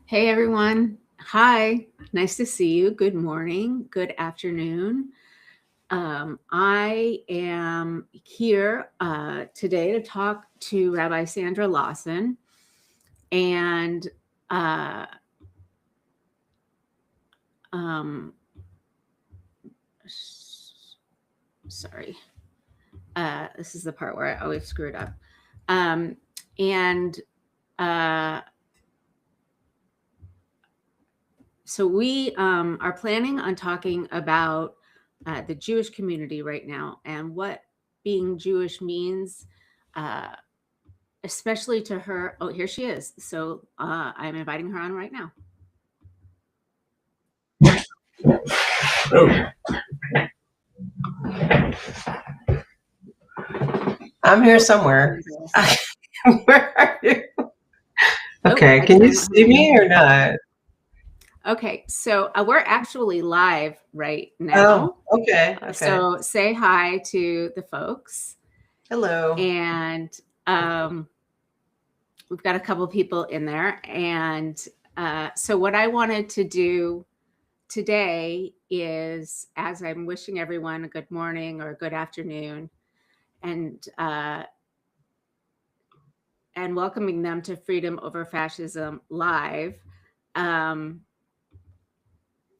Hey everyone. Hi. Nice to see you. Good morning. Good afternoon. I am here today to talk to Rabbi Sandra Lawson. And uh, um, sorry, this is the part where I always screw it up. And so we are planning on talking about the Jewish community right now and what being Jewish means, uh, especially to her. Oh, here she is. So I'm inviting her on right now. I'm here somewhere. Where are you? Okay, can you see me or not? Okay, so we're actually live right now. Oh, okay. So say hi to the folks. Hello. And we've got a couple people in there. And so what I wanted to do today is, as I'm wishing everyone a good morning or a good afternoon, and welcoming them to Freedom Over Fascism Live.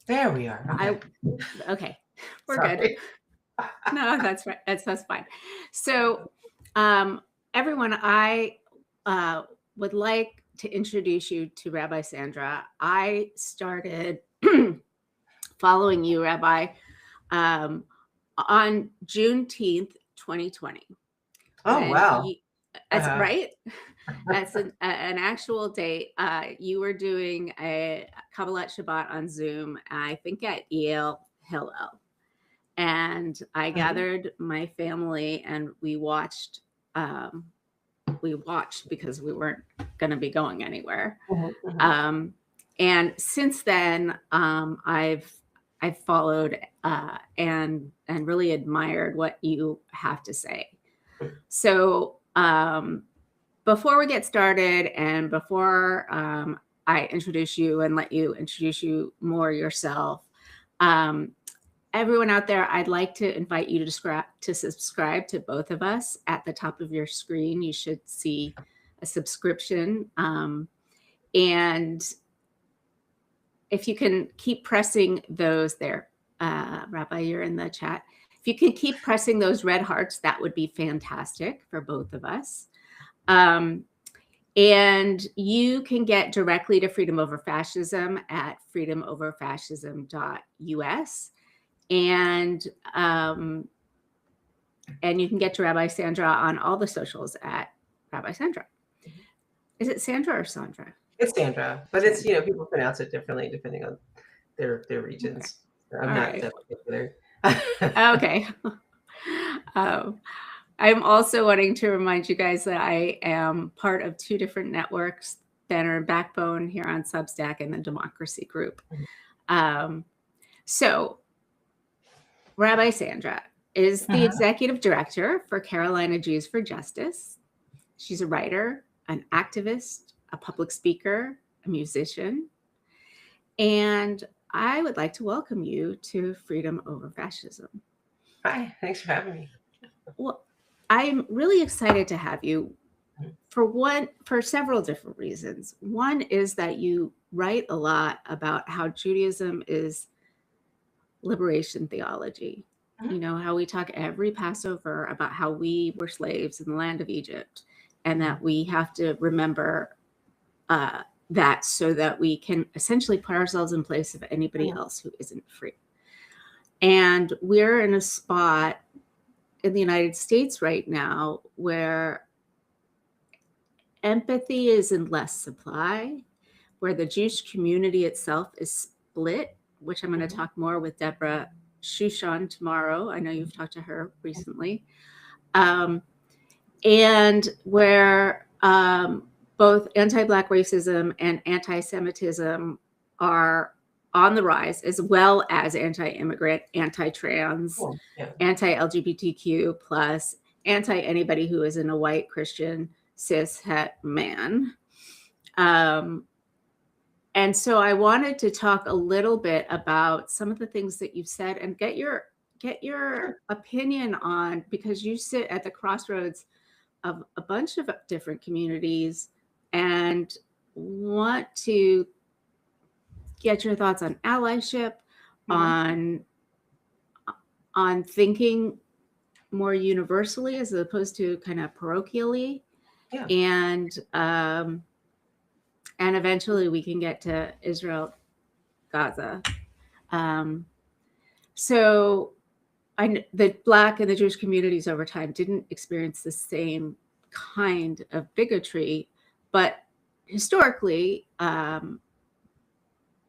There we are. Okay, we're Sorry. Good. No, that's right. That's fine. So, everyone, I would like to introduce you to Rabbi Sandra. I started following you, Rabbi, on Juneteenth, 2020. Oh, wow. That's right. That's an actual date. You were doing a Kabbalat Shabbat on Zoom, I think at Yale Hillel. And I gathered my family and we watched because we weren't going to be going anywhere. And since then, I've followed and really admired what you have to say. So before we get started and before I introduce you and let you introduce you more yourself, everyone out there, I'd like to invite you to subscribe to both of us. At the top of your screen, you should see a subscription. And if you can keep pressing those there, Rabbi, you're in the chat. If you can keep pressing those red hearts, that would be fantastic for both of us. And you can get directly to Freedom Over Fascism at freedomoverfascism.us. And you can get to Rabbi Sandra on all the socials at Rabbi Sandra. Is it Sandra or Sandra? It's Sandra, but Sandra. It's, people pronounce it differently depending on their regions. Okay. I'm not that particular. Okay. I'm also wanting to remind you guys that I am part of two different networks, Banner and Backbone here on Substack and the Democracy Group. So Rabbi Sandra is the executive director for Carolina Jews for Justice. She's a writer, an activist, a public speaker, a musician. And I would like to welcome you to Freedom Over Fascism. Hi, thanks for having me. Well, I'm really excited to have you for several different reasons. One is that you write a lot about how Judaism is liberation theology. You know, how we talk every Passover about how we were slaves in the land of Egypt and that we have to remember that so that we can essentially put ourselves in place of anybody else who isn't free. And we're in a spot in the United States right now where empathy is in less supply, where the Jewish community itself is split, which I'm going to talk more with Deborah Shushan tomorrow. I know you've talked to her recently. And where both anti-Black racism and anti-Semitism are on the rise, as well as anti-immigrant, anti-trans, anti-LGBTQ plus, anti-anybody who isn't a white Christian cis het man. And so I wanted to talk a little bit about some of the things that you've said and get your opinion on, because you sit at the crossroads of a bunch of different communities and want to get your thoughts on allyship, on thinking more universally as opposed to kind of parochially. Yeah. And eventually we can get to Israel, Gaza. So the Black and the Jewish communities over time didn't experience the same kind of bigotry, but historically,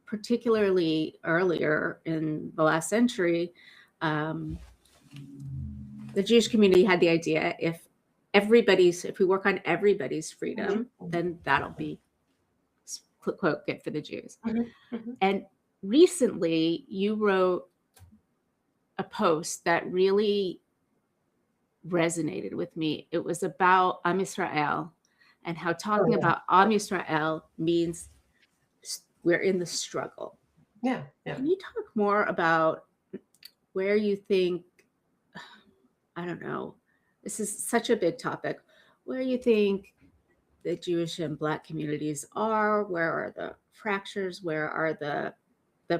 particularly earlier in the last century, the Jewish community had the idea if we work on everybody's freedom, then that'll be, quote, good for the Jews. And recently you wrote a post that really resonated with me. It was about Am Yisrael and how talking about Am Yisrael means we're in the struggle. Yeah. Can you talk more about where you think, I don't know, this is such a big topic, where you think the Jewish and Black communities are, where are the fractures, where are the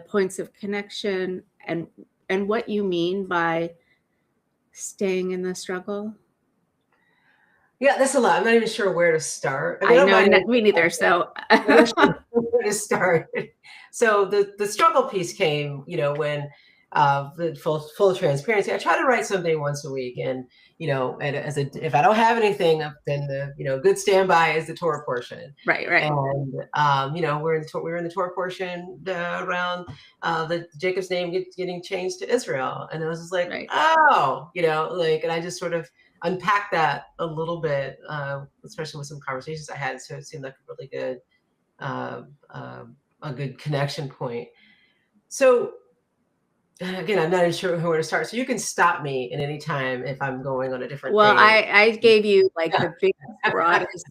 points of connection, and what you mean by staying in the struggle? Yeah, that's a lot. I'm not even sure where to start. I know, me neither. So I'm not sure where to start. So the struggle piece came, when the full transparency. I try to write something once a week, and and if I don't have anything, then the good standby is the Torah portion. Right. And we're in the Torah portion around the Jacob's name getting changed to Israel, and it was just like, and I just sort of unpack that a little bit, especially with some conversations I had. So it seemed like a really good, a good connection point. So again, I'm not even sure where to start. So you can stop me at any time if I'm going on a different. Well, I gave you like the biggest, broadest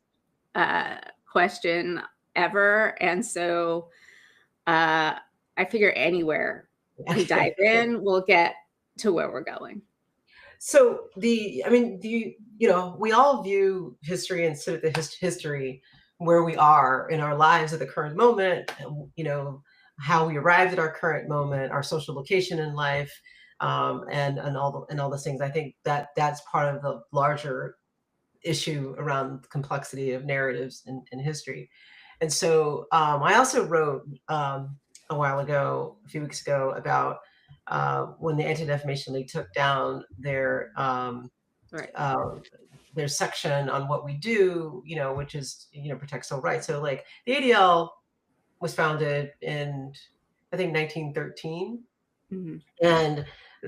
question ever, and so I figure anywhere we dive in, we'll get to where we're going. So we all view history and sit at the history where we are in our lives at the current moment, how we arrived at our current moment, our social location in life, and all those things. I think that's part of the larger issue around the complexity of narratives in history. And so I also wrote a few weeks ago, about when the Anti-Defamation League took down their section on what we do, which is protect civil rights. So like the ADL was founded in, I think, 1913, and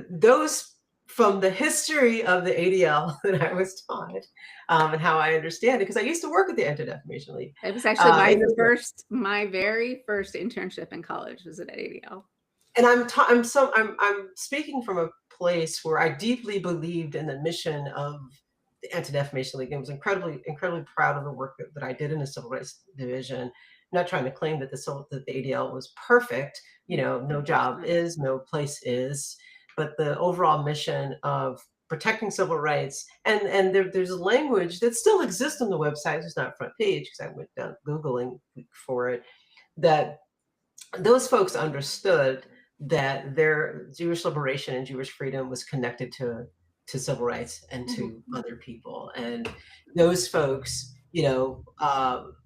those, from the history of the ADL that I was taught, and how I understand it, because I used to work at the Anti-Defamation League. It was actually my very first internship in college was at ADL. And I'm speaking from a place where I deeply believed in the mission of the Anti-Defamation League, and was incredibly proud of the work that I did in the Civil Rights Division. I'm not trying to claim that the ADL was perfect. No job is, no place is, but the overall mission of protecting civil rights, and there's a language that still exists on the website, it's not front page because I went down Googling for it, that those folks understood that their Jewish liberation and Jewish freedom was connected to civil rights and to other people. And those folks,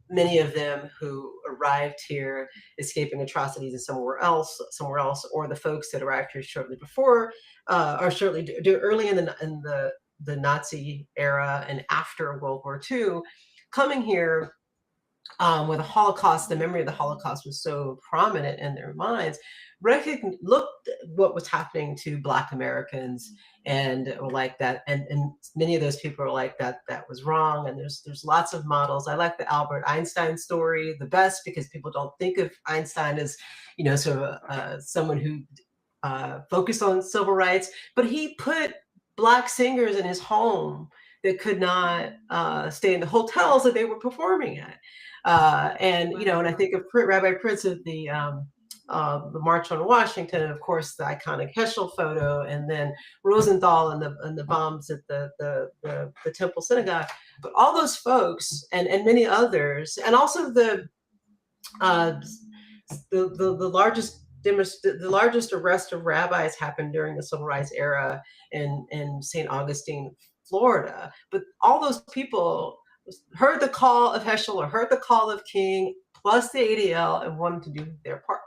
many of them who arrived here escaping atrocities in somewhere else, or the folks that arrived here shortly before, or early in the Nazi era and after World War II, coming here where the Holocaust, the memory of the Holocaust was so prominent in their minds, looked at what was happening to Black Americans and were like that. And many of those people are like that was wrong. And there's lots of models. I like the Albert Einstein story the best, because people don't think of Einstein as, sort of someone who focused on civil rights, but he put Black singers in his home that could not stay in the hotels that they were performing at. And you know, and I think of Rabbi Prince at the March on Washington, and of course the iconic Heschel photo, and then Rosenthal and the bombs at the Temple Synagogue. But all those folks and many others, and also uh, the largest the largest arrest of rabbis happened during the civil rights era in St. Augustine, Florida. But all those people heard the call of Heschel or heard the call of King, plus the ADL, and wanted to do their part.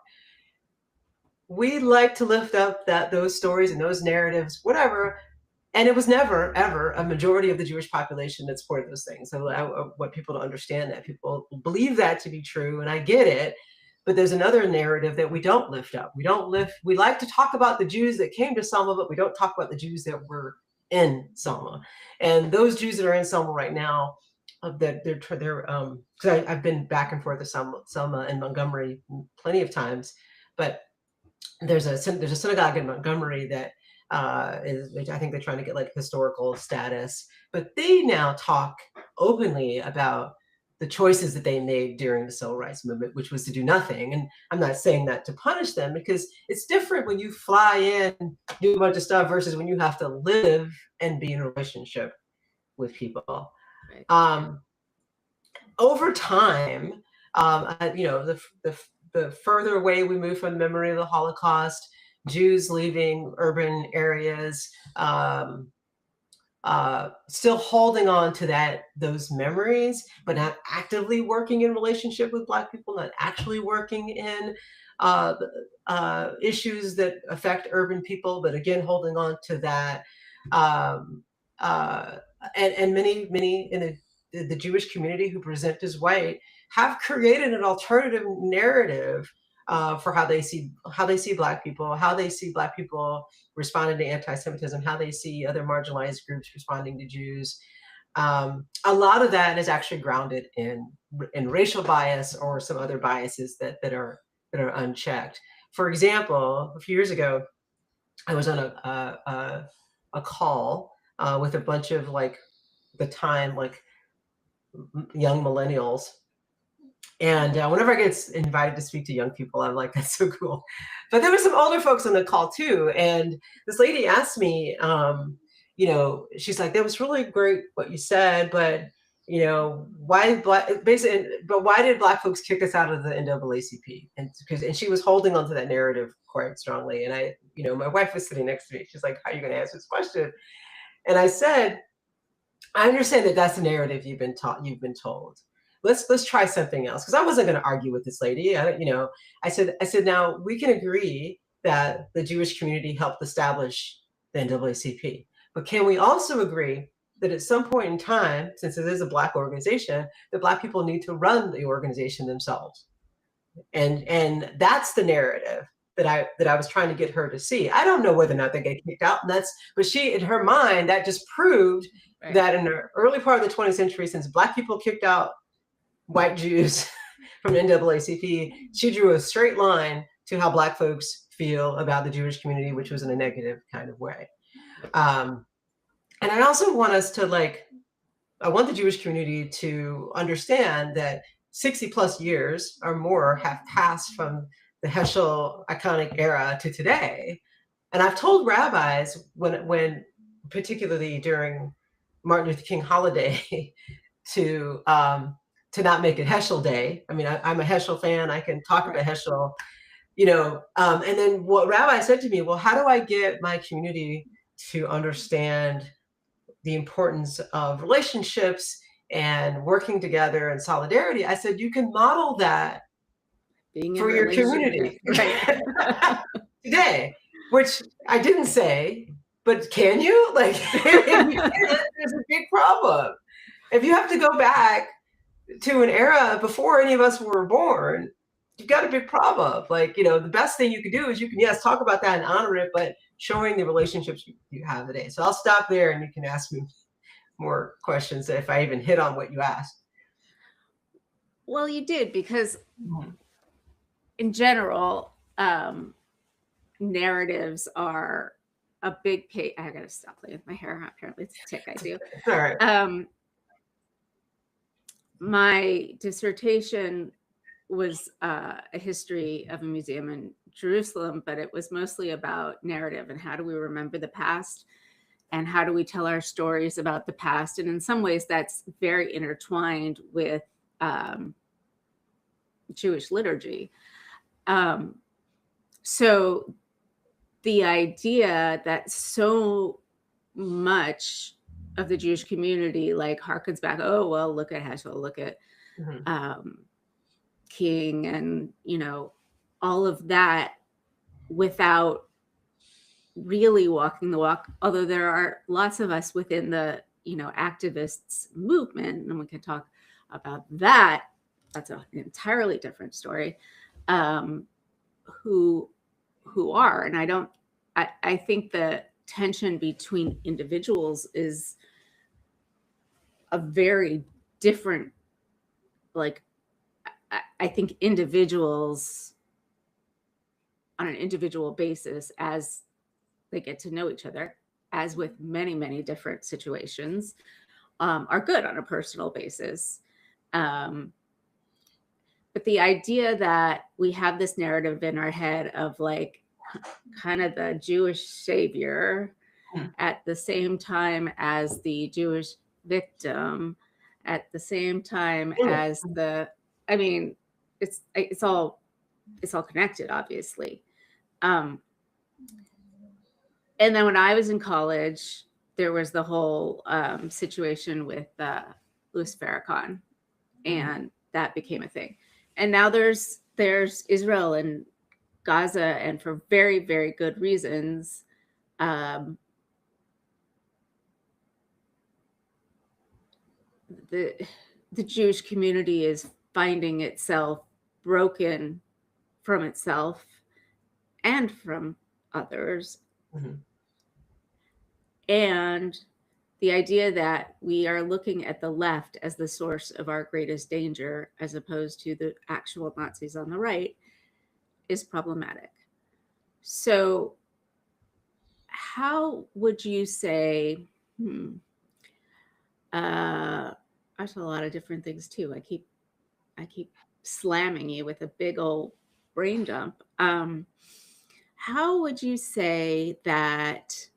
We like to lift up those stories and those narratives, whatever. And it was never, ever a majority of the Jewish population that supported those things. So I want people to understand that. People believe that to be true, and I get it. But there's another narrative that we don't lift up. We like to talk about the Jews that came to Selma, but we don't talk about the Jews that were in Selma. And those Jews that are in Selma right now, that because I've been back and forth to Selma and Montgomery plenty of times, but there's a synagogue in Montgomery that I think they're trying to get like historical status, but they now talk openly about the choices that they made during the civil rights movement, which was to do nothing. And I'm not saying that to punish them, because it's different when you fly in, do a bunch of stuff, versus when you have to live and be in a relationship with people. Right. Over time, you know, the further away we move from the memory of the Holocaust, Jews leaving urban areas, still holding on to those memories, but not actively working in relationship with Black people, not actually working in issues that affect urban people, but again, holding on to that. And many in the Jewish community who present as white have created an alternative narrative for how they see Black people, how they see Black people responding to anti-Semitism, how they see other marginalized groups responding to Jews. A lot of that is actually grounded in racial bias or some other biases that are unchecked. For example, a few years ago, I was on a call with a bunch of young millennials. And whenever I get invited to speak to young people, I'm like, that's so cool. But there were some older folks on the call too. And this lady asked me, you know, she's like, that was really great what you said, but you know, why did Black folks kick us out of the NAACP? And she was holding on to that narrative quite strongly. And you know, my wife was sitting next to me. She's like, how are you going to answer this question? And I said, I understand that that's the narrative you've been told. Let's try something else, because I wasn't going to argue with this lady. I said now we can agree that the Jewish community helped establish the NAACP, but can we also agree that at some point in time, since it is a Black organization, that Black people need to run the organization themselves? And that's the narrative that I was trying to get her to see. I don't know whether or not they get kicked out, but she, in her mind, that just proved that in the early part of the 20th century, since Black people kicked out white Jews from NAACP, she drew a straight line to how Black folks feel about the Jewish community, which was in a negative kind of way. And I also want us to I want the Jewish community to understand that 60 plus years or more have passed from the Heschel iconic era to today. And I've told rabbis when particularly during Martin Luther King holiday to not make it Heschel Day. I mean, I'm a Heschel fan. I can talk about Heschel, you know. And then what Rabbi said to me, well, how do I get my community to understand the importance of relationships and working together and solidarity? I said, you can model that for your community today, which I didn't say, but can you? There's a big problem. If you have to go back to an era before any of us were born, you've got a big problem. The best thing you can do is you can, yes, talk about that and honor it, but showing the relationships you have today. So I'll stop there and you can ask me more questions if I even hit on what you asked. Well, you did, because in general, narratives are a big page. I gotta stop playing with my hair. Apparently, it's a tick I do. All right. My dissertation was a history of a museum in Jerusalem, but it was mostly about narrative and how do we remember the past and how do we tell our stories about the past. And in some ways, that's very intertwined with Jewish liturgy. So the idea that so much of the Jewish community like harkens back, oh, well, look at Heschel, look at King, and, you know, all of that without really walking the walk. Although there are lots of us within the, you know, activists movement, and we can talk about that. That's an entirely different story. Who are, and I think the tension between individuals is a very different, like, I think individuals on an individual basis, as they get to know each other, as with many, many different situations, are good on a personal basis. But the idea that we have this narrative in our head of like kind of the Jewish savior at the same time as the Jewish victim, at the same time as the, I mean, it's all connected, obviously. And then when I was in college, there was the whole situation with Louis Farrakhan, and that became a thing. And now there's Israel and Gaza, and for very, very good reasons. The Jewish community is finding itself broken from itself and from others. And the idea that we are looking at the left as the source of our greatest danger, as opposed to the actual Nazis on the right, is problematic. So how would you say, there's a lot of different things too. I keep slamming you with a big old brain dump. How would you say that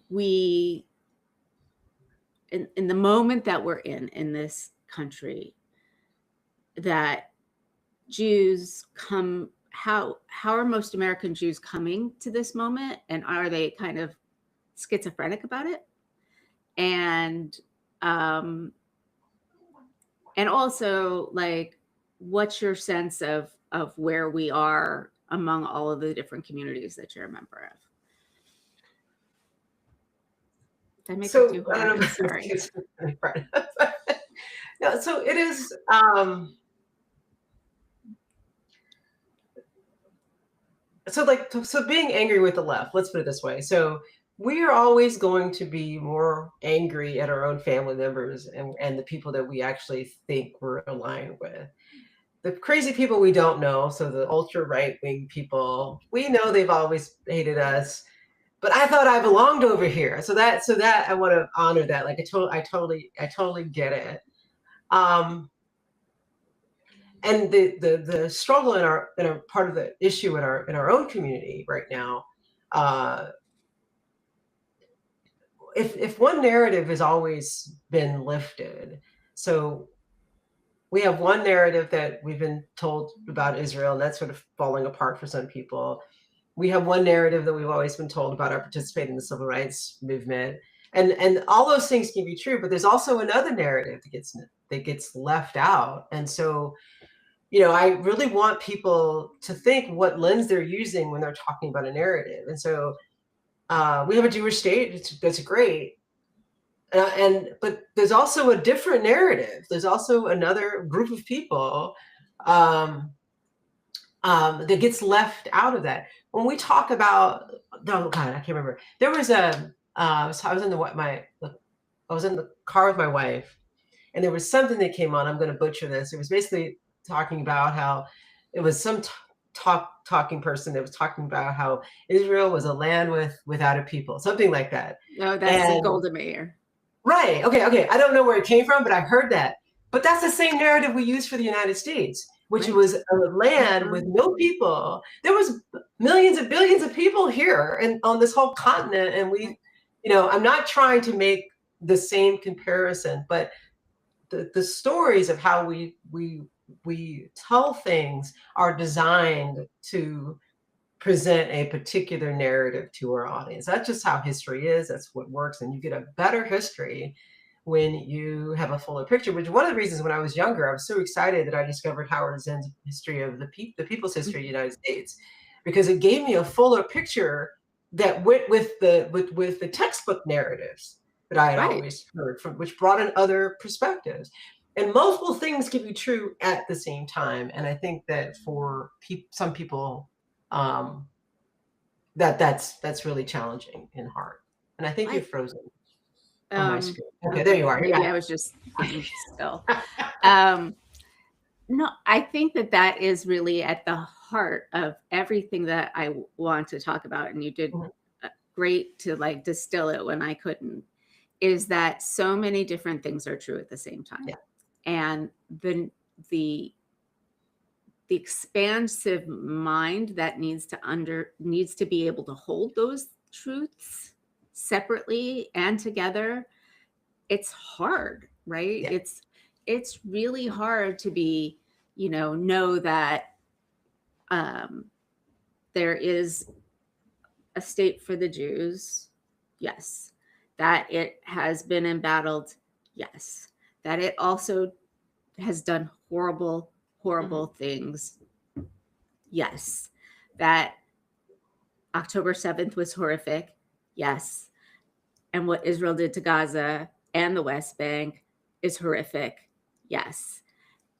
we, in the moment that we're in this country, that Jews come, how are most American Jews coming to this moment? And are they kind of schizophrenic about it? And also, like, what's your sense of where we are among all of the different communities that you're a member of? Did I make it too hard? I'm sorry. No, so it is. So being angry with the left, let's put it this way. So we are always going to be more angry at our own family members and the people that we actually think we're aligned with. The crazy people we don't know, so the ultra right-wing people, we know they've always hated us, but I thought I belonged over here. So that I want to honor that. Like I totally get it. And the struggle in our part of the issue in our own community right now, if one narrative has always been lifted, so we have one narrative that we've been told about Israel, and that's sort of falling apart for some people. We have one narrative that we've always been told about our participating in the civil rights movement, and all those things can be true, but there's also another narrative that gets left out. And so, you know, I really want people to think what lens they're using when they're talking about a narrative. And so we have a Jewish state, that's great. But there's also a different narrative. There's also another group of people that gets left out of that. When we talk about, oh God, I can't remember. There was I was in the car with my wife, and there was something that came on. I'm going to butcher this. It was basically talking about how it was some talking person that was talking about how Israel was a land without a people, something like that. No, that's And Golda Meir. right, okay. I don't know where it came from, but I heard that. But that's the same narrative we use for the United States, which Right. was a land with no people. There was millions and billions of people here and on this whole continent, and we, I'm not trying to make the same comparison, but the stories of how we tell things are designed to present a particular narrative to our audience. That's just how history is. That's what works. And you get a better history when you have a fuller picture, which one of the reasons when I was younger, I was so excited that I discovered Howard Zinn's history of the people's history of the United States, because it gave me a fuller picture that went with the textbook narratives that I had Right. always heard from, which brought in other perspectives. And multiple things can be true at the same time. And I think that for some people, that's really challenging and hard. And I think you're frozen on my screen. Okay, there you are. Maybe I was just being still. No, I think that is really at the heart of everything that I want to talk about. And you did great to like distill it when I couldn't, is that so many different things are true at the same time. Yeah. And the expansive mind that needs to be able to hold those truths separately and together, it's hard, right? Yeah. It's really hard to be, know that there is a state for the Jews, yes. That it has been embattled, yes. That it also has done horrible things, yes. That October 7th was horrific, yes. And what Israel did to Gaza and the West Bank is horrific, yes.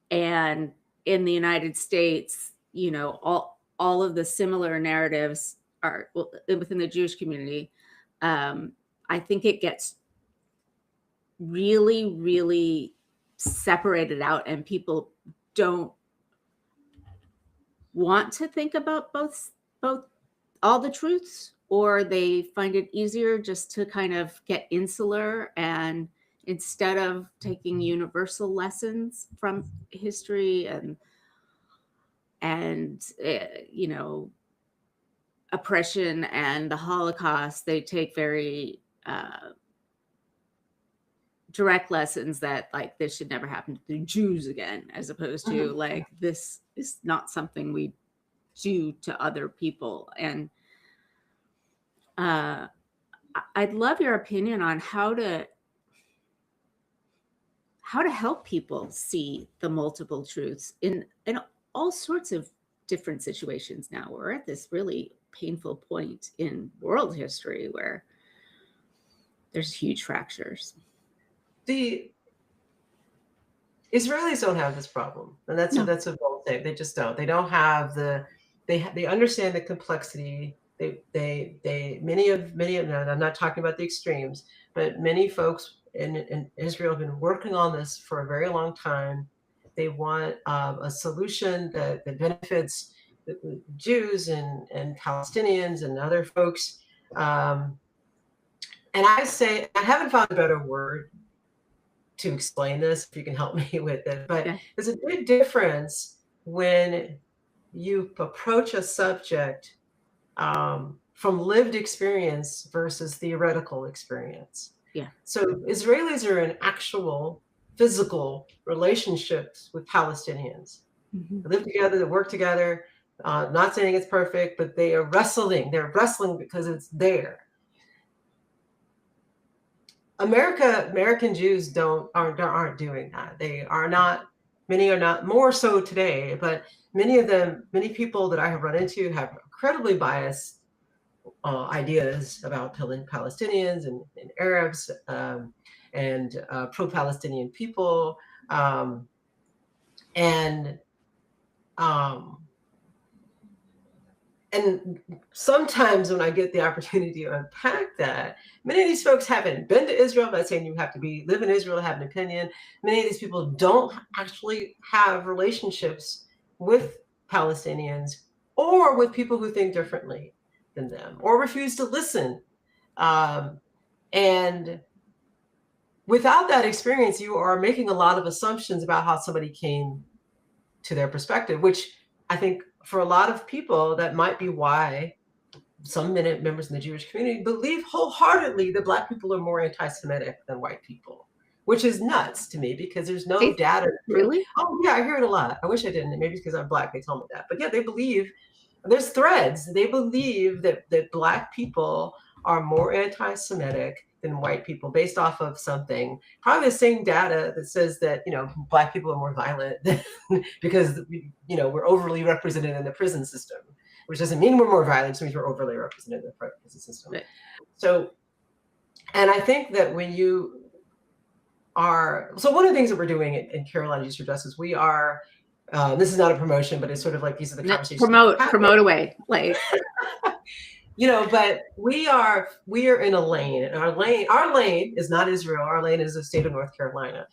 And in the United States, all of the similar narratives are within the Jewish community. I think it gets really, really separated out, and people don't want to think about both all the truths, or they find it easier just to kind of get insular, and instead of taking universal lessons from history and oppression and the Holocaust, they take very direct lessons that like this should never happen to the Jews again, as opposed to like this is not something we do to other people. And I'd love your opinion on how to help people see the multiple truths in all sorts of different situations. Now we're at this really painful point in world history where there's huge fractures. The Israelis don't have this problem, and that's a bold thing. They just don't. They don't have they understand the complexity. Many of I'm not talking about the extremes, but many folks in Israel have been working on this for a very long time. They want a solution that benefits the Jews and Palestinians and other folks. And I say, I haven't found a better word to explain this, if you can help me with it, but there's a big difference when you approach a subject from lived experience versus theoretical experience. Yeah. So Israelis are in actual physical relationships with Palestinians. They live together, they work together. Not saying it's perfect, but they are wrestling. They're wrestling because it's there. American Jews aren't doing that. They are not. Many are not. More so today, but many people that I have run into have incredibly biased ideas about Palestinians and Arabs and pro-Palestinian people, and sometimes when I get the opportunity to unpack that, many of these folks haven't been to Israel. I'm not saying you have to live in Israel to have an opinion. Many of these people don't actually have relationships with Palestinians or with people who think differently than them or refuse to listen. And without that experience, you are making a lot of assumptions about how somebody came to their perspective, which I think for a lot of people, that might be why some members in the Jewish community believe wholeheartedly that Black people are more anti-Semitic than white people, which is nuts to me because there's no data. Really? Oh yeah, I hear it a lot. I wish I didn't. Maybe it's because I'm Black, they tell me that. But yeah, they believe, there's threads. They believe that Black people are more anti-Semitic than white people based off of something, probably the same data that says that, Black people are more violent because, we're overly represented in the prison system, which doesn't mean we're more violent, it means we're overly represented in the prison system. Right. So, and I think that when you are, so one of the things that we're doing in Carolina Youth for Justice, we are, this is not a promotion, but it's sort of like these are the conversations. Promote away, like. But we are in a lane, and our lane is not Israel. Our lane is the state of North Carolina,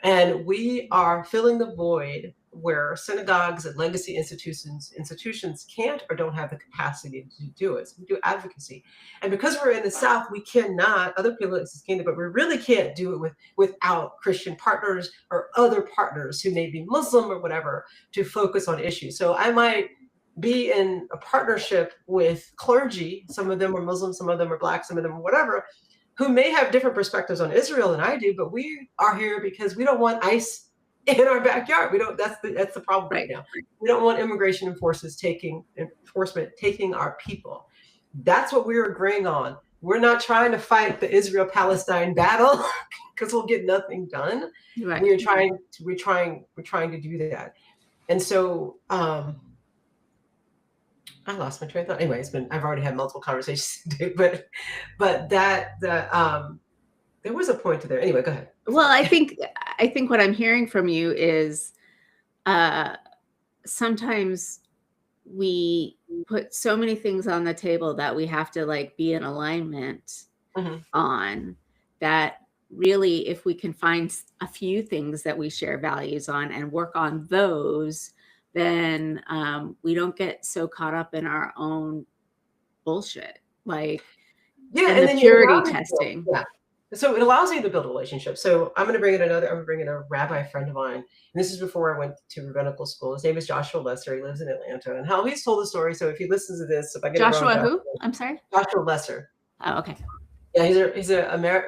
and we are filling the void where synagogues and legacy institutions can't or don't have the capacity to do it. So we do advocacy, and because we're in the South, we cannot. Other places can, but we really can't do it without Christian partners or other partners who may be Muslim or whatever to focus on issues. So I might be in a partnership with clergy. Some of them are Muslim, some of them are Black, some of them are whatever, who may have different perspectives on Israel than I do, but we are here because we don't want ICE in our backyard. We don't. That's the problem right now. We don't want immigration enforcement taking our people. That's what we're agreeing on. We're not trying to fight the Israel-Palestine battle because we'll get nothing done. Right. We're trying to do that, and so. I lost my train of thought. Anyway, I've already had multiple conversations today, but there was a point to there. Anyway, go ahead. Well, I think what I'm hearing from you is sometimes we put so many things on the table that we have to like be in alignment on that. Really, if we can find a few things that we share values on and work on those, then we don't get so caught up in our own bullshit, like and the purity testing. Yeah. So it allows you to build a relationship. So I'm going to bring in a rabbi friend of mine. And this is before I went to rabbinical school. His name is Joshua Lesser. He lives in Atlanta. And how he's told the story. So if he listens to this, if I get Joshua it wrong, who? I'm sorry? Joshua Lesser. Oh, okay. Yeah, he's a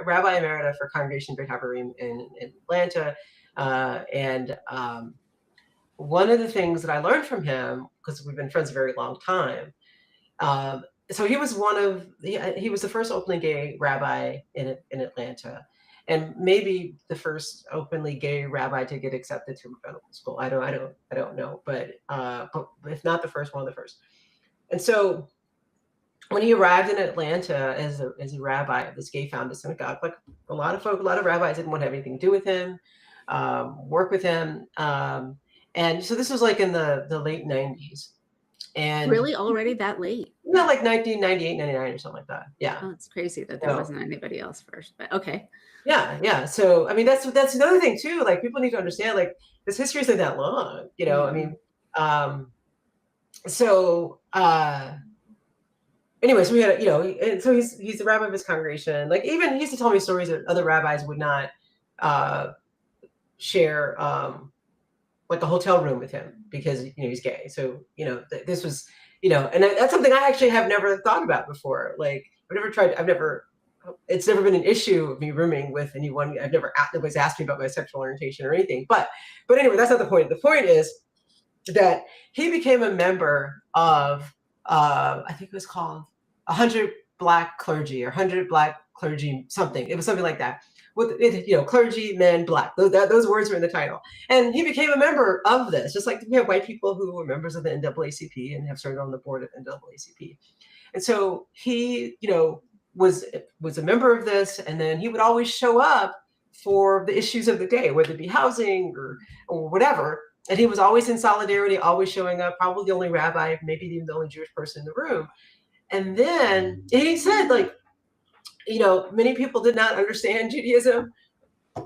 rabbi emerita for Congregation Beit Habarim in Atlanta. One of the things that I learned from him, because we've been friends a very long time, so he was he was the first openly gay rabbi in Atlanta, and maybe the first openly gay rabbi to get accepted to rabbinical school. I don't know, but if not the first, one of the first. And so when he arrived in Atlanta as a rabbi of this gay founded synagogue, like a lot of rabbis didn't want to have anything to do with him, work with him. And so this was like in the late 90s. And really already that late? Yeah, like 1998, 99 or something like that. Yeah. Oh, it's crazy that there wasn't anybody else first, but okay. Yeah. So, I mean, that's another thing too. Like people need to understand, like this history isn't that long, I mean, anyway, so we had, and so he's the rabbi of his congregation. Like even he used to tell me stories that other rabbis would not share like a hotel room with him because he's gay. So this was and that's something I actually have never thought about before. Like it's never been an issue of me rooming with anyone. Nobody's asked me about my sexual orientation or anything. But anyway, that's not the point. The point is that he became a member of I think it was called 100 Black clergy or 100 Black clergy something. It was something like that. With clergy, men, Black. Those words were in the title. And he became a member of this, just like we have white people who were members of the NAACP and have served on the board of NAACP. And so he, was a member of this, and then he would always show up for the issues of the day, whether it be housing or whatever. And he was always in solidarity, always showing up, probably the only rabbi, maybe even the only Jewish person in the room. And then he said, like, many people did not understand Judaism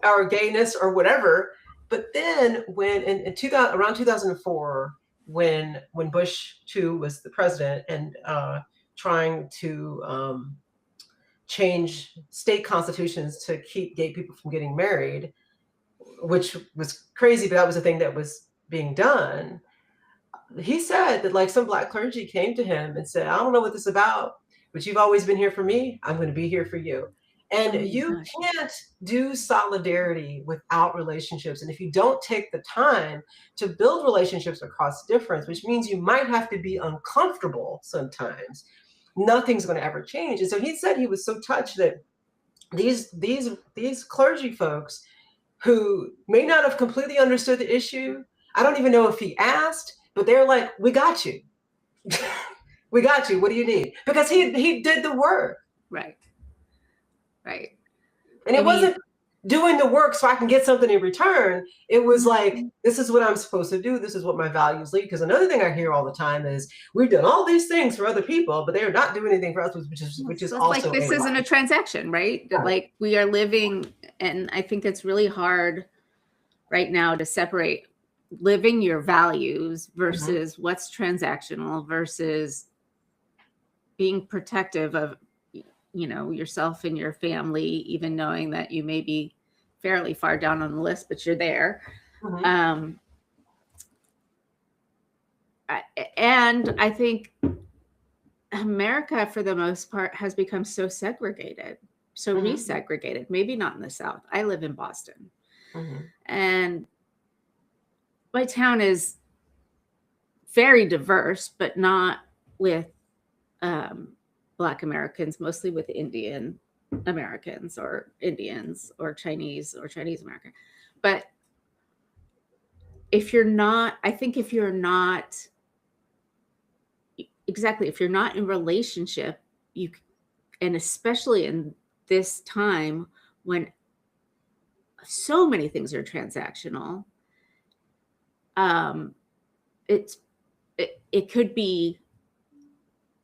or gayness or whatever. But then when around 2004, when Bush II was the president and trying to change state constitutions to keep gay people from getting married, which was crazy, but that was a thing that was being done. He said that like some black clergy came to him and said, I don't know what this is about, but you've always been here for me. I'm going to be here for you. And Oh my you gosh. can't do solidarity without relationships. And if you don't take the time to build relationships across difference, which means you might have to be uncomfortable sometimes, nothing's going to ever change. And so he said he was so touched that these clergy folks who may not have completely understood the issue, I don't even know if he asked, but they're like, we got you. We got you. What do you need? Because he did the work. Right. Right. And I it mean, wasn't doing the work so I can get something in return. It was like, this is what I'm supposed to do. This is what my values lead. Because another thing I hear all the time is we've done all these things for other people, but they're not doing anything for us, which is so it's like also this a isn't lie. a transaction, right? That like we are living, and I think it's really hard right now to separate living your values versus what's transactional versus being protective of yourself and your family, even knowing that you may be fairly far down on the list, but you're there. Mhm. And I think America, for the most part, has become so segregated, so Mhm. resegregated. Maybe not in the South. I live in Boston, Mhm. and my town is very diverse, but not with Black Americans, mostly with Indian Americans or Indians or Chinese American. But if you're not, I think if you're not, exactly, if you're not in relationship, and especially in this time when so many things are transactional, um, it could be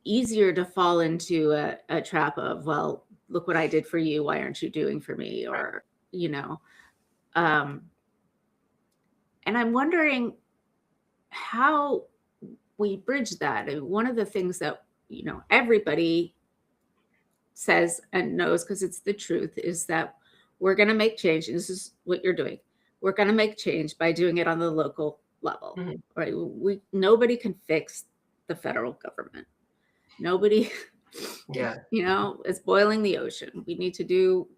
easier to fall into a trap of, well, look what I did for you, why aren't you doing for me? Or you know um, and I'm wondering how we bridge that. And one of the things that everybody says and knows, because it's the truth, is that we're going to make change. And this is what you're doing. We're going to make change by doing it on the local level, Mhm. right? Nobody can fix the federal government. Nobody, Yeah. is boiling the ocean. We need to do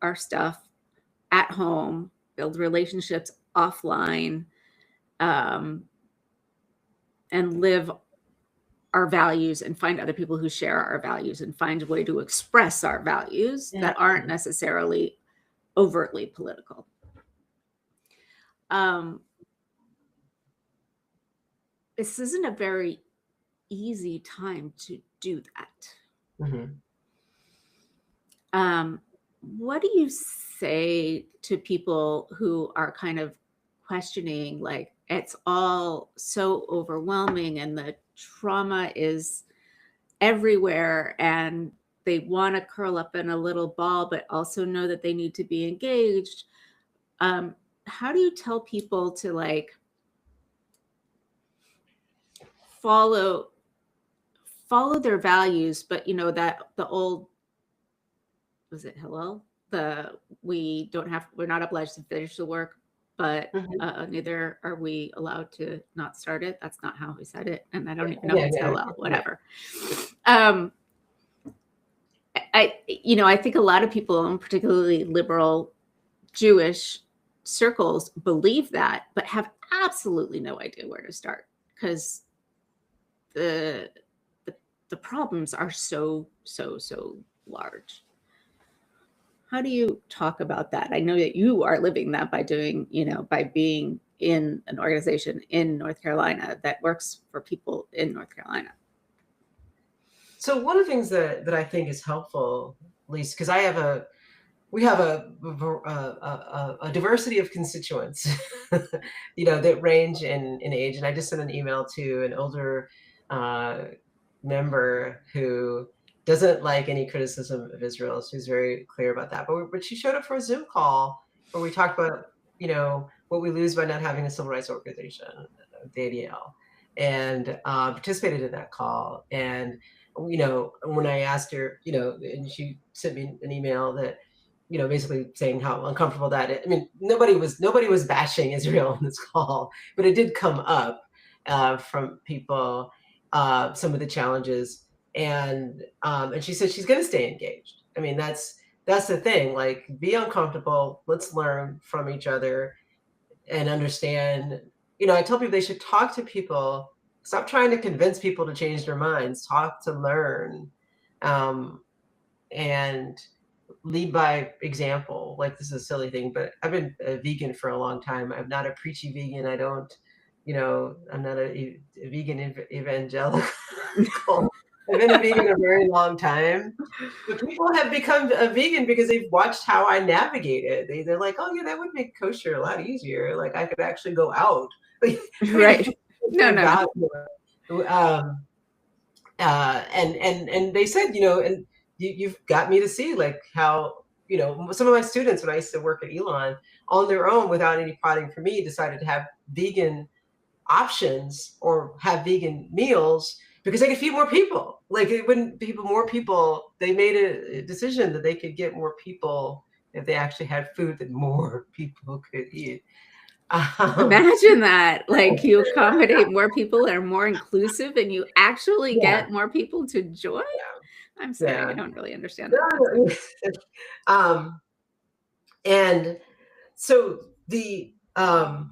our stuff at home, build relationships offline, um, and live our values and find other people who share our values and find a way to express our values Yeah. that aren't necessarily overtly political. Um, this isn't a very easy time to do that. Mhm. Um, what do you say to people who are kind of questioning, like, it's all so overwhelming and the trauma is everywhere and they want to curl up in a little ball, but also know that they need to be engaged? How do you tell people to like follow their values, but that the old, was it Hillel? We're not obliged to finish the work, but Mhm. neither are we allowed to not start it. That's not how he said it. And I don't even know if Yeah. it's Yeah. Hillel, Yeah. whatever. Um, I think a lot of people, and particularly liberal Jewish circles, believe that, but have absolutely no idea where to start because the, the the problems are so large. How do you talk about that? I know that you are living that by doing, by being in an organization in North Carolina that works for people in North Carolina. So one of the things that I think is helpful, at least because we have a diversity of constituents, that range in age. And I just sent an email to an older uh, member who doesn't like any criticism of Israel. She's very clear about that. But she showed up for a Zoom call where we talked about what we lose by not having a civil rights organization, the ADL. and participated in that call. And when I asked her, and she sent me an email that, basically saying how uncomfortable that is. I mean, nobody was bashing Israel in this call, but it did come up from people, some of the challenges, and she said she's going to stay engaged. I mean, that's the thing. Like, be uncomfortable. Let's learn from each other and understand. I tell people they should talk to people. Stop trying to convince people to change their minds. Talk to learn, and lead by example. Like, this is a silly thing, but I've been a vegan for a long time. I'm not a preachy vegan. I don't, I'm not a vegan evangelical. I've been a vegan a very long time. But people have become a vegan because they've watched how I navigate it. They're like, oh yeah, that would make kosher a lot easier. Like, I could actually go out. Right. No. And they said, and you've got me to see, like, how, some of my students, when I used to work at Elon, on their own, without any prodding from me, decided to have vegan options or have vegan meals because they could feed more people. Like, it wouldn't people more people. They made a decision that they could get more people if they actually had food that more people could eat. Imagine that, like, you accommodate more people and are more inclusive, and you actually get more people to join. I'm sorry, I don't really understand that. And so the I'm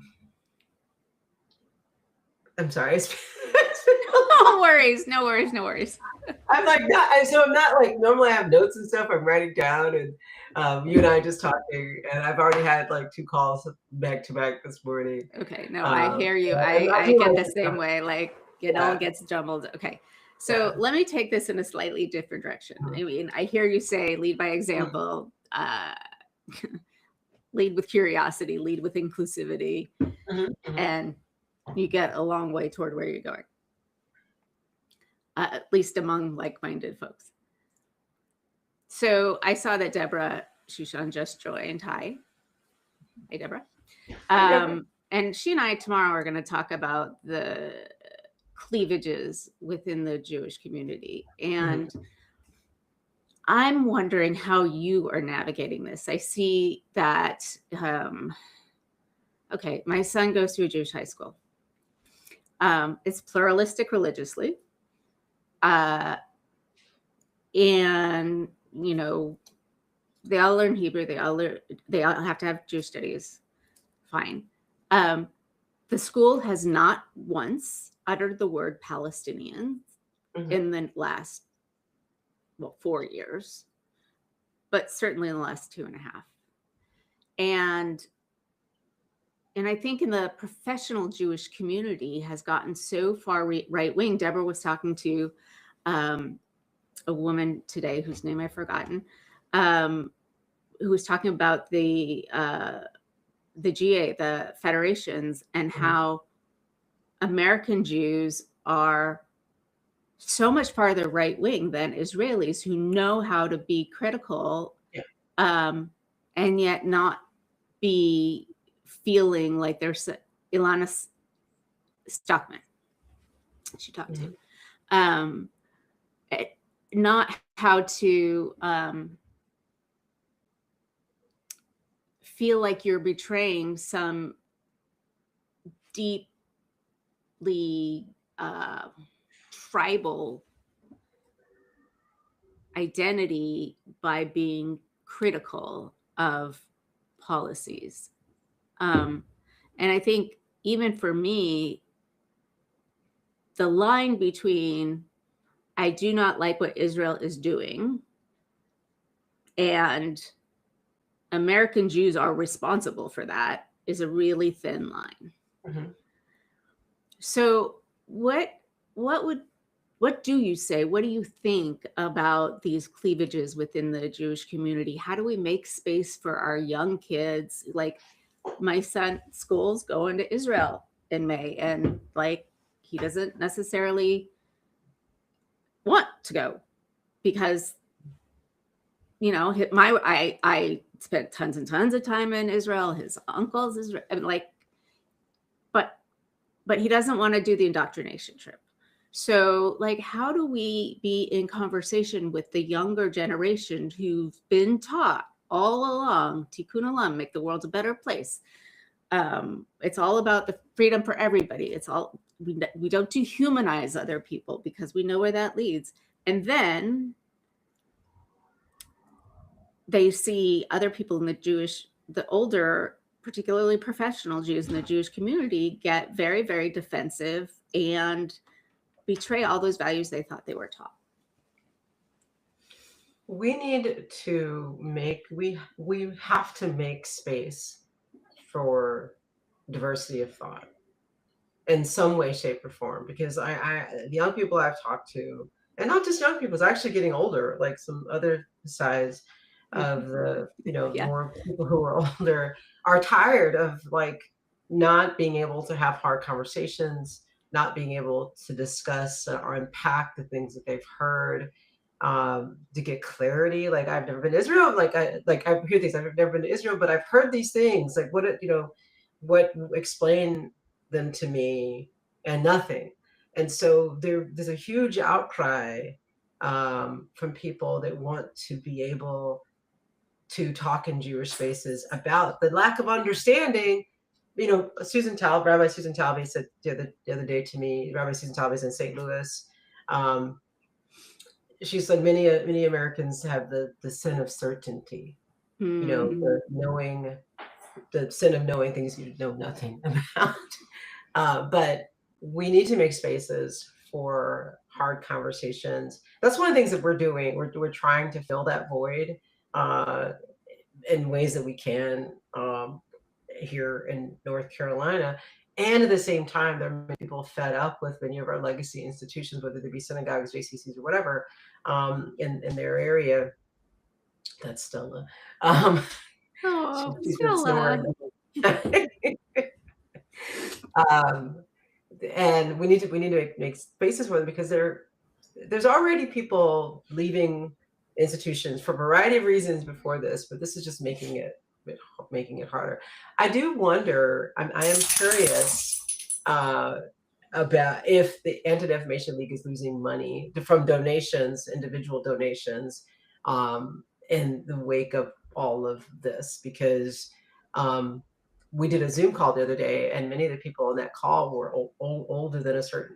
sorry. No worries. I'm like, I'm not like, normally I have notes and stuff I'm writing down, and you and I just talking, and I've already had like 2 calls back to back this morning. Okay, no, I hear you. I get the same way. Like, it all gets jumbled. Okay, so let me take this in a slightly different direction. I mean, I hear you say lead by example, lead with curiosity, lead with inclusivity, and you get a long way toward where you're going. At least among like-minded folks. So I saw that Deborah Shushan just joined. Hi, Deborah. And she and I tomorrow are going to talk about the cleavages within the Jewish community. And I'm wondering how you are navigating this. I see that, okay, my son goes to a Jewish high school. It's pluralistic religiously. And they all learn Hebrew. They all have to have Jewish studies. Fine. The school has not once uttered the word Palestinian in the last 4 years, but certainly in the last 2.5. And I think in the professional Jewish community has gotten so far right wing. Deborah was talking to a woman today whose name I've forgotten, who was talking about the GA, the federations, and how American Jews are so much farther right wing than Israelis who know how to be critical, and yet not be feeling like there's Ilana Stockman she talked to, not how to feel like you're betraying some deeply tribal identity by being critical of policies. And I think even for me, the line between I do not like what Israel is doing and American Jews are responsible for that is a really thin line. So what do you say? What do you think about these cleavages within the Jewish community? How do we make space for our young kids? Like, my son's school's going to Israel in May, and like, he doesn't necessarily want to go because, I spent tons and tons of time in Israel. His uncle's Israel, but but he doesn't want to do the indoctrination trip. So, like, how do we be in conversation with the younger generation who've been taught all along, Tikkun Olam, make the world a better place? It's all about the freedom for everybody. It's all, we don't dehumanize other people because we know where that leads. And then they see other people in the older, particularly professional Jews in the Jewish community, get very, very defensive and betray all those values they thought they were taught. We need to we have to make space for diversity of thought in some way, shape, or form. Because the young people I've talked to, and not just young people, it's actually getting older, like some other sides of the, Yeah. more people who are older are tired of like not being able to have hard conversations, not being able to discuss or unpack the things that they've heard, to get clarity. Like I've never been to Israel. I hear things. I've never been to Israel, but I've heard these things. Like what explain them to me, and nothing. And so there's a huge outcry from people that want to be able to talk in Jewish spaces about the lack of understanding. Rabbi Susan Talby said the other day to me. Rabbi Susan Talby's in St. Louis. She said many Americans have the sin of certainty. The sin of knowing things you know nothing about. But we need to make spaces for hard conversations. That's one of the things that we're doing. We're trying to fill that void in ways that we can here in North Carolina. And at the same time, there are many people fed up with many of our legacy institutions, whether they be synagogues, JCCs, or whatever, in their area. That's Stella. She's been Stella. snoring. And we need to make spaces for them, because there's already people leaving institutions for a variety of reasons before this, but this is just making it harder. I do wonder. I am curious about if the Anti-Defamation League is losing money from donations, individual donations, in the wake of all of this, because we did a Zoom call the other day, and many of the people on that call were older than a certain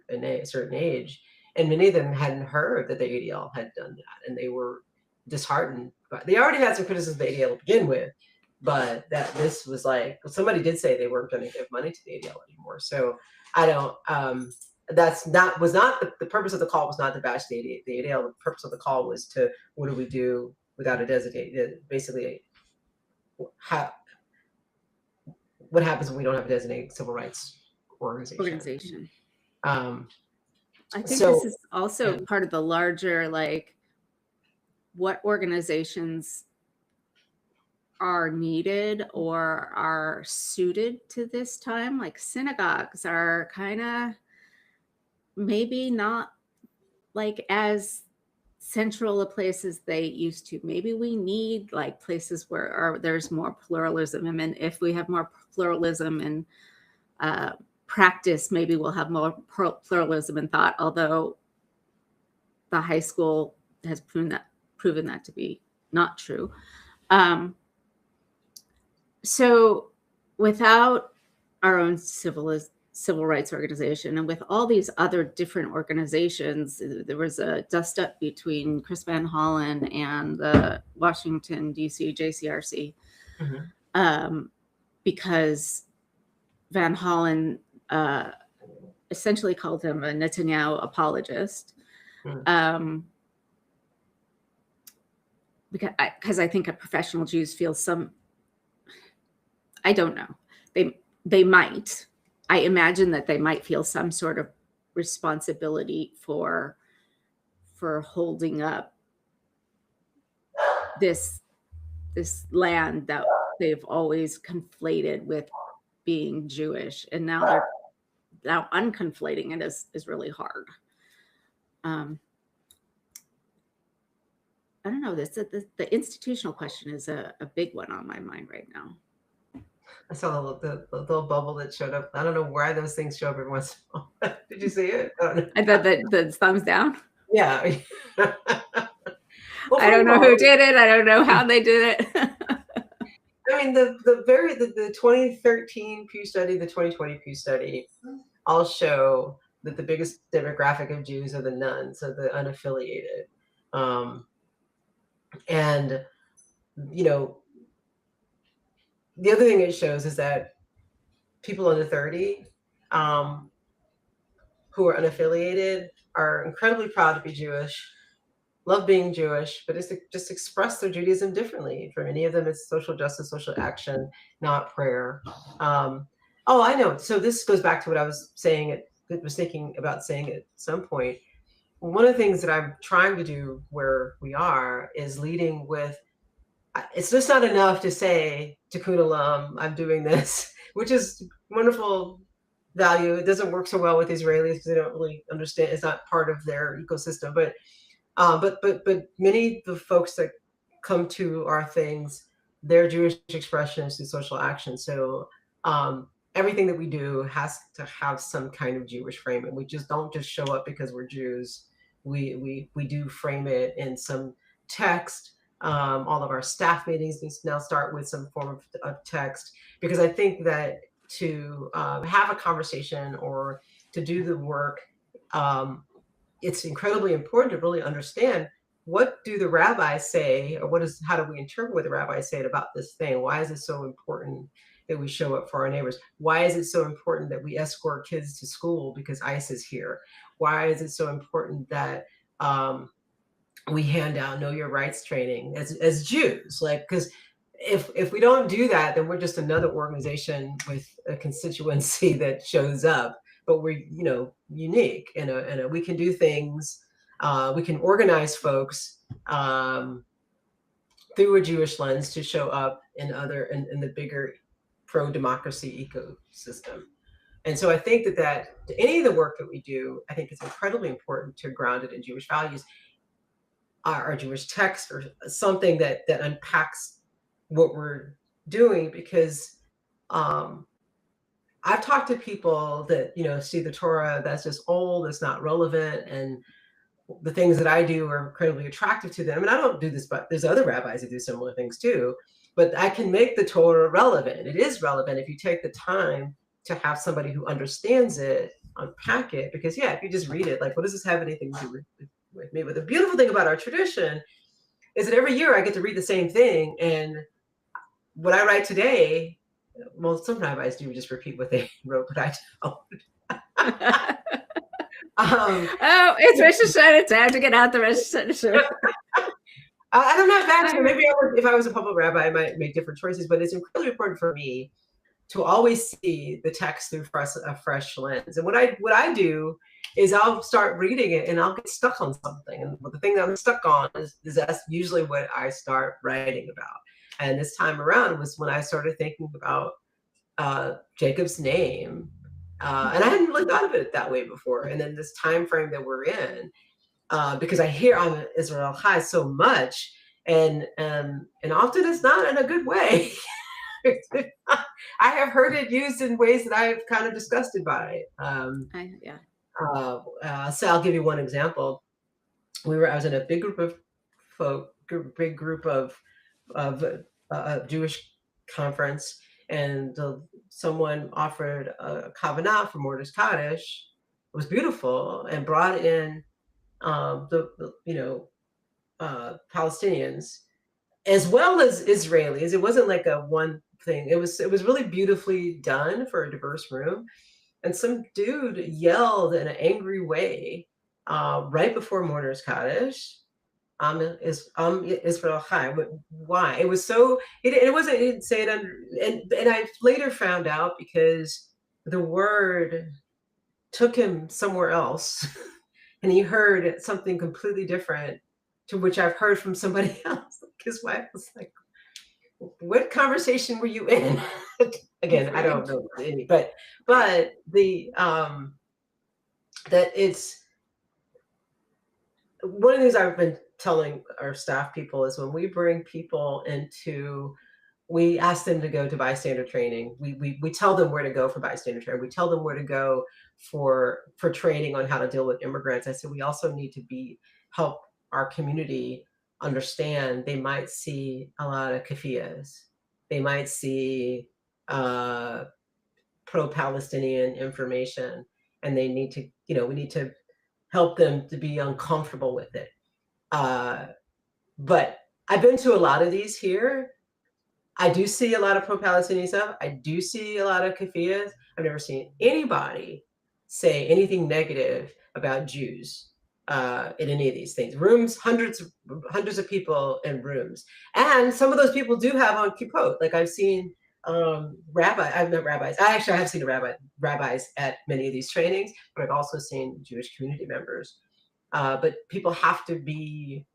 age, and many of them hadn't heard that the ADL had done that, and they were disheartened. But they already had some criticism of the ADL to begin with, but that this was like, somebody did say they weren't going to give money to the ADL anymore. So I don't. Was not the purpose of the call. Was not to bash the ADL. The purpose of the call was to, what do we do without a designated? Basically, what happens when we don't have a designated civil rights organization? I think this is also part of the larger, like, what organizations are needed or are suited to this time. Like synagogues are kind of maybe not like as central a place as they used to. Maybe we need like places where there's more pluralism, and if we have more pluralism in practice, maybe we'll have more pluralism in thought, although the high school has proven that to be not true. So without our own civil rights organization, and with all these other different organizations, there was a dust up between Chris Van Hollen and the Washington, D.C. JCRC, because Van Hollen essentially called him a Netanyahu apologist. Because I think professional Jews feel I don't know. They might. I imagine that they might feel some sort of responsibility for holding up this land that they've always conflated with being Jewish, and now unconflating it is really hard. I don't know. The institutional question is a big one on my mind right now. I saw the little bubble that showed up. I don't know why those things show up every once in a while. Did you see it? I don't know. I thought that the thumbs down. Yeah. Well, I first don't of know all, who did it. I don't know how they did it. I mean, the 2013 Pew study, the 2020 Pew study, all show that the biggest demographic of Jews are the nuns, are the unaffiliated. Um, and you know, the other thing it shows is that people under 30 um, who are unaffiliated are incredibly proud to be Jewish, love being Jewish, but it's just express their Judaism differently. For many of them, it's social justice, social action, not prayer. Oh, I know. So this goes back to what I was saying. It was thinking about saying at some point. One of the things that I'm trying to do where we are is leading with. It's just not enough to say Tikkun Olam, I'm doing this, which is wonderful value. It doesn't work so well with Israelis because they don't really understand. It's not part of their ecosystem, but many of the folks that come to our things, their Jewish expression is through social action. So everything that we do has to have some kind of Jewish frame, and we just don't just show up because we're Jews. We do frame it in some text. All of our staff meetings need to now start with some form of text, because I think that to have a conversation or to do the work, it's incredibly important to really understand, what do the rabbis say, or how do we interpret what the rabbis say about this thing? Why is it so important that we show up for our neighbors? Why is it so important that we escort kids to school because ICE is here? Why is it so important that we hand out know your rights training as Jews? Like, because if we don't do that, then we're just another organization with a constituency that shows up, but we're unique, and we can do things. We can organize folks through a Jewish lens to show up in the bigger pro-democracy ecosystem. And so I think that any of the work that we do, I think it's incredibly important to ground it in Jewish values, our Jewish text, or something that unpacks what we're doing. Because I've talked to people that see the Torah that's just old, it's not relevant, and the things that I do are incredibly attractive to them. I mean, I don't do this, but there's other rabbis that do similar things too. But I can make the Torah relevant. It is relevant if you take the time to have somebody who understands it unpack it. Because if you just read it, like, what does this have anything to do with me? But the beautiful thing about our tradition is that every year I get to read the same thing, and what I write today, well, some rabbis do just repeat what they wrote, but I don't. Oh, it's Rosh Hashanah. It's time to get out the Rosh Hashanah. I don't know that. So maybe if I was a public rabbi, I might make different choices. But it's incredibly important for me to always see the text through a fresh lens. And what I do is I'll start reading it and I'll get stuck on something. And the thing that I'm stuck on is that's usually what I start writing about. And this time around was when I started thinking about Jacob's name. And I hadn't really thought of it that way before. And then this time frame that we're in, because I hear on Israel Chai so much, and often it's not in a good way. I have heard it used in ways that I'm kind of disgusted by. So I'll give you one example. I was in a big group of Jewish conference, and someone offered a kavanah for Mortis Kaddish. It was beautiful, and brought in Palestinians as well as Israelis. It wasn't like a one thing. It was really beautifully done for a diverse room. And some dude yelled in an angry way right before Mourner's Kaddish, Israel Chai. Why? It was so. It wasn't. He didn't say it under. And I later found out, because the word took him somewhere else, and he heard something completely different to which I've heard from somebody else. His wife was like, "What conversation were you in?" Again, I don't know any, but the that it's one of the things I've been telling our staff people is, when we bring people into we ask them to go to bystander training. We tell them where to go for bystander training. We tell them where to go for training on how to deal with immigrants. I said we also need to help our community understand they might see a lot of kafiyas. They might see pro-Palestinian information, and they need to, we need to help them to be uncomfortable with it. But I've been to a lot of these here. I do see a lot of pro-Palestinian stuff. I do see a lot of kafiyas. I've never seen anybody say anything negative about Jews in any of these things. Rooms, hundreds of people in rooms, and some of those people do have on kippot. Like I've seen I've met rabbis. I have seen rabbis at many of these trainings, but I've also seen Jewish community members. But people have to be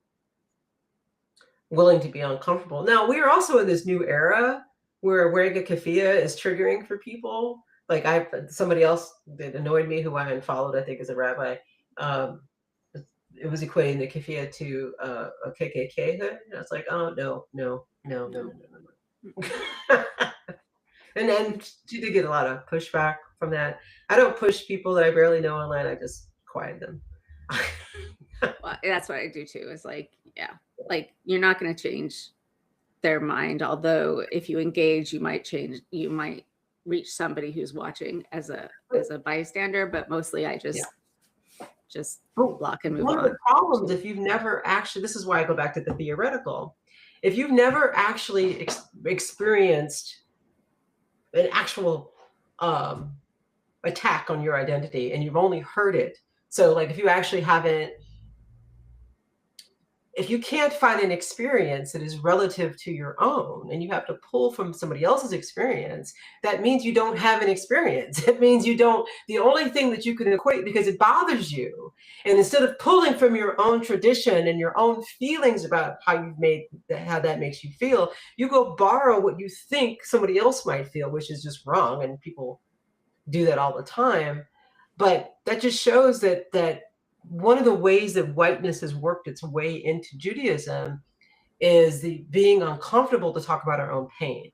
willing to be uncomfortable. Now, we are also in this new era where wearing a keffiyeh is triggering for people. Like somebody else that annoyed me who I unfollowed, I think is a rabbi. It was equating the keffiyeh to a KKK hood. And I was like, oh, no. And then she did get a lot of pushback from that. I don't push people that I barely know online. I just quiet them. Well, that's what I do too. Is like, yeah, like you're not going to change their mind. Although if you engage, you might reach somebody who's watching as a bystander. But mostly, I just block and move on. One of the problems, if you've never actually, this is why I go back to the theoretical. If you've never actually experienced an actual attack on your identity and you've only heard it, so like if you can't find an experience that is relative to your own and you have to pull from somebody else's experience, that means you don't have an experience. It means the only thing that you can equate, because it bothers you. And instead of pulling from your own tradition and your own feelings about how that makes you feel, you go borrow what you think somebody else might feel, which is just wrong. And people do that all the time. But that just shows that one of the ways that whiteness has worked its way into Judaism is the being uncomfortable to talk about our own pain.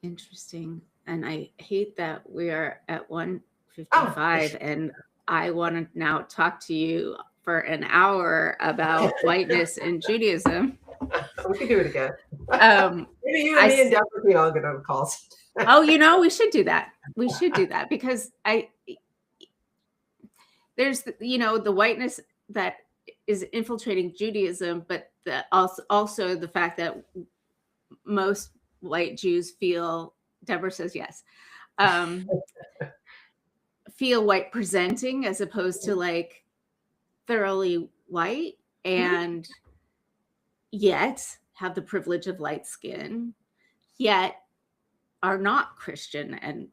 Interesting. And I hate that we are at 1:55 and I want to now talk to you for an hour about whiteness in Judaism. We could do it again. Maybe you and me and Deborah all get on calls. Oh, we should do that. We should do that because there's the whiteness that is infiltrating Judaism, but also the fact that most white Jews feel, Deborah says yes, feel white presenting as opposed to like thoroughly white, and yet have the privilege of light skin, yet are not Christian and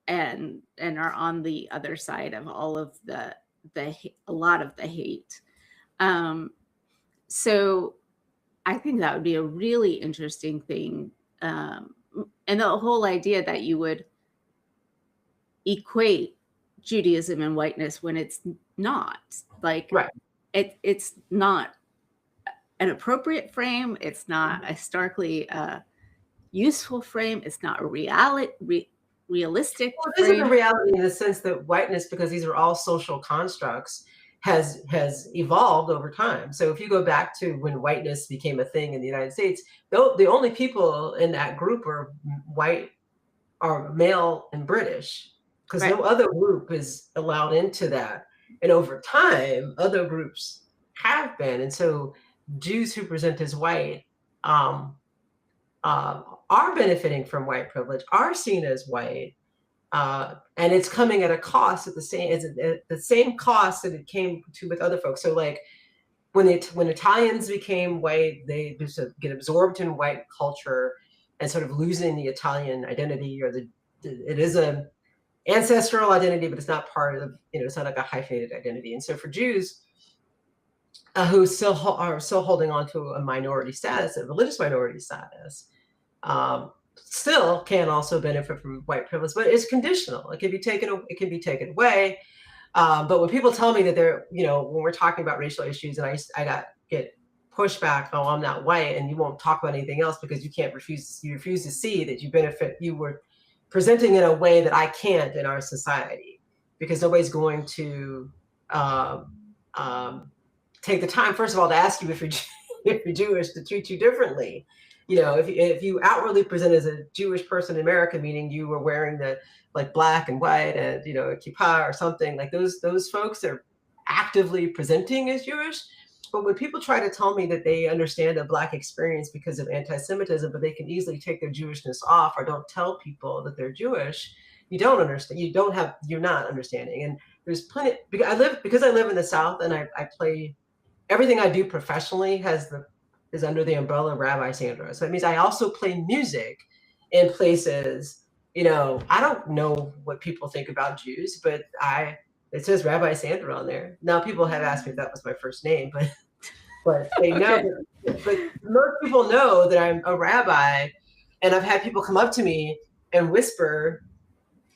and are on the other side of all of a lot of the hate. So I think that would be a really interesting thing. And the whole idea that you would equate Judaism and whiteness when it's not, like, right. It's not an appropriate frame. It's not a starkly useful frame. It's not a realistic. Well, it isn't a reality in the sense that whiteness, because these are all social constructs, has evolved over time. So if you go back to when whiteness became a thing in the United States, the only people in that group are white, are male and British, because no other group is allowed into that. And over time, other groups have been. And so Jews who present as white are benefiting from white privilege, are seen as white, and it's coming at a cost the same cost that it came to with other folks. So like when Italians became white, they just get absorbed in white culture and sort of losing the Italian identity, or it is an ancestral identity, but it's not part of, it's not like a hyphenated identity. And so for Jews who are still holding on to a minority status, a religious minority status, still can also benefit from white privilege, but it's conditional. It can be taken away. But when people tell me that they're, when we're talking about racial issues, and I get pushback, oh, I'm not white, and you won't talk about anything else because you refuse to see that you were presenting in a way that I can't in our society, because nobody's going to um, um, take the time, first of all, to ask you if you're if you're Jewish, to treat you differently. You know, if you outwardly present as a Jewish person in America, meaning you were wearing the like black and white and, you know, a kippah or something, like those folks are actively presenting as Jewish. But when people try to tell me that they understand a Black experience because of anti-Semitism, but they can easily take their Jewishness off, or don't tell people that they're Jewish, you don't understand. You're not understanding. And there's plenty, because I live in the South, and I play, everything I do professionally is under the umbrella of Rabbi Sandra. So it means I also play music in places, you know, I don't know what people think about Jews, but it says Rabbi Sandra on there. Now people have asked me if that was my first name, but they know. Okay. But most people know that I'm a rabbi, and I've had people come up to me and whisper,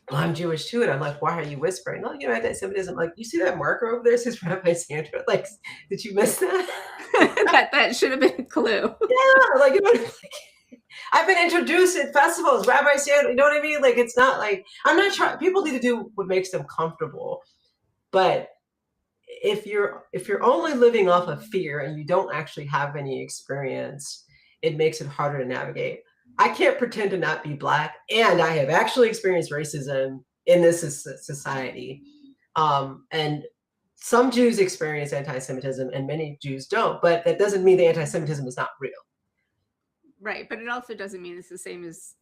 well, I'm Jewish too. And I'm like, why are you whispering? Oh, you know, anti-Semitism. Like, you see that marker over there? It says Rabbi Sandra. Like, did you miss that? that should have been a clue. Yeah, like, you know, like, I've been introduced at festivals, Rabbi Sandra. You know what I mean? Like, it's not like, I'm not trying. People need to do what makes them comfortable. But if you're only living off of fear and you don't actually have any experience, it makes it harder to navigate. I can't pretend to not be Black, and I have actually experienced racism in this society. And some Jews experience anti-Semitism and many Jews don't, but that doesn't mean the anti-Semitism is not real. Right, but it also doesn't mean it's the same as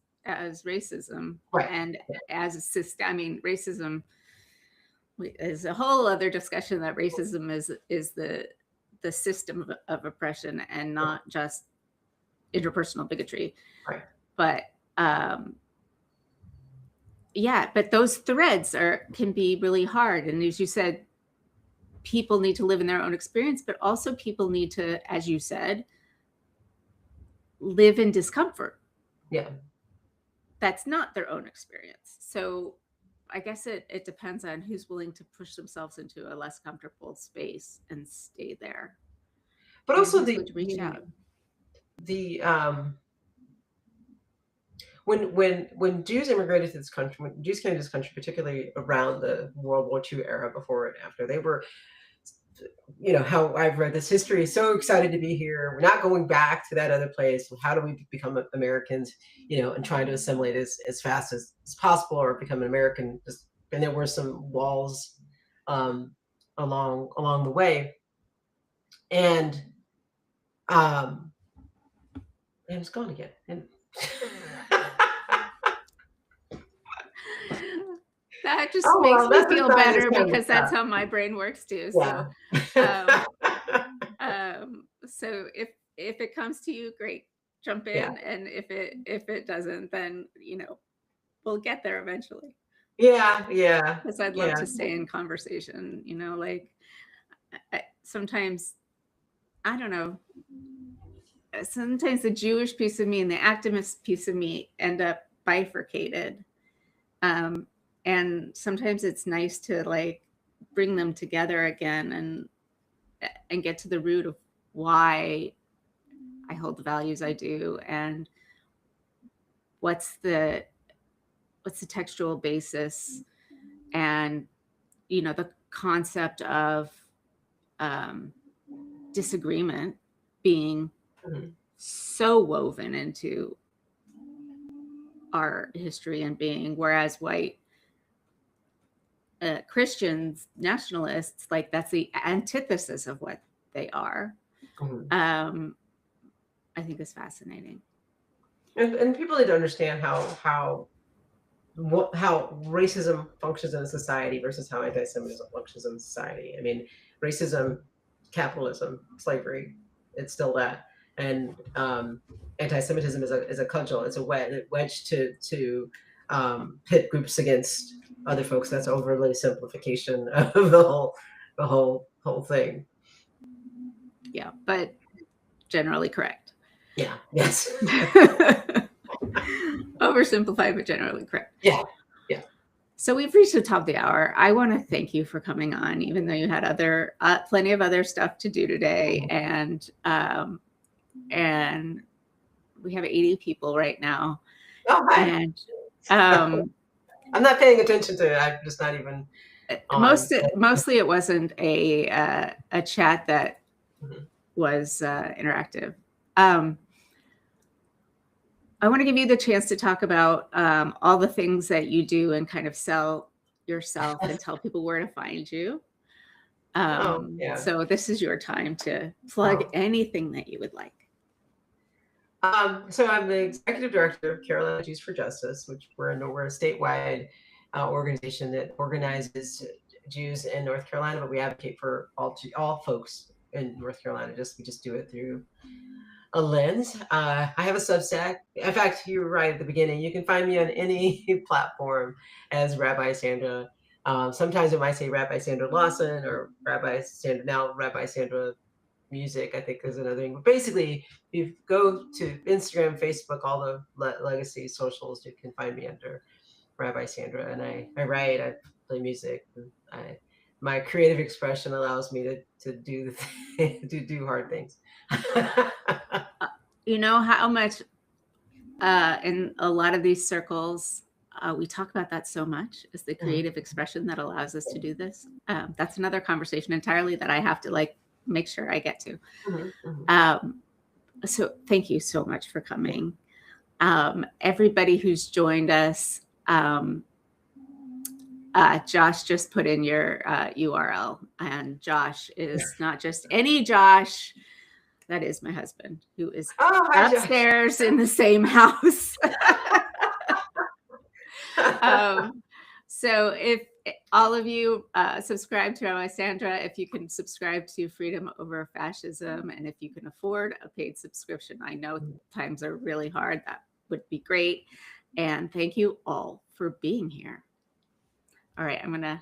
racism. Right. And as a system, I mean, racism is a whole other discussion, that racism is the system of oppression and not just interpersonal bigotry. Right. But yeah, but those threads can be really hard. And as you said, people need to live in their own experience, but also people need to, as you said, live in discomfort. Yeah. That's not their own experience. So I guess it depends on who's willing to push themselves into a less comfortable space and stay there. But also when Jews immigrated to this country, when Jews came to this country, particularly around the World War II era, before and after, they were, you know, how I've read this history, so excited to be here. We're not going back to that other place. How do we become Americans, you know, and trying to assimilate as fast as possible, or become an American? And there were some walls along the way. And it's gone again. And that just makes me feel better, because that's how my brain works too. So, yeah. So if it comes to you, great, jump in. Yeah. And if it doesn't, then, you know, we'll get there eventually. Yeah. Because I'd love to stay in conversation. You know, like sometimes, I don't know. Sometimes the Jewish piece of me and the activist piece of me end up bifurcated. And sometimes it's nice to like bring them together again and get to the root of why I hold the values I do, and what's the textual basis, and, you know, the concept of disagreement being so woven into our history and being, whereas white Christians, nationalists, like that's the antithesis of what they are. I think is fascinating. And people need to understand how racism functions in a society versus how anti-Semitism functions in society. I mean, racism, capitalism, slavery, it's still that. And anti-Semitism is a cudgel, it's a wedge to pit groups against other folks. That's overly simplification of the whole thing. Yeah, but generally correct. Yeah. Yes. Oversimplified, but generally correct. Yeah. So we've reached the top of the hour. I want to thank you for coming on, even though you had plenty of other stuff to do today, and we have 80 people right now, Oh, hi. and I'm not paying attention to it. I'm just not even on. mostly it wasn't a chat that Mhm. was interactive. I want to give you the chance to talk about all the things that you do and kind of sell yourself and tell people where to find you. Oh, yeah. So this is your time to plug anything that you would like. So I'm the executive director of Carolina Jews for Justice, which we're a statewide organization that organizes Jews in North Carolina, but we advocate for all folks in North Carolina. We just do it through a lens. I have a Substack. In fact, you were right at the beginning. You can find me on any platform as Rabbi Sandra. Sometimes it might say Rabbi Sandra Lawson or Rabbi Sandra Music, I think is another thing. But basically, if you go to Instagram, Facebook, all the legacy socials, you can find me under Rabbi Sandra. And I write, I play music. My creative expression allows me to do to do hard things. You know how much in a lot of these circles, we talk about that so much, is the creative expression that allows us to do this. That's another conversation entirely that I have to make sure I get to. So thank you so much for coming. Everybody who's joined us, Josh just put in your URL, and Josh is not just any Josh. That is my husband, who is upstairs in the same house. So if all of you subscribe to Rabbi Sandra, if you can subscribe to Freedom Over Fascism, and if you can afford a paid subscription, I know times are really hard, that would be great. And thank you all for being here. All right, I'm going to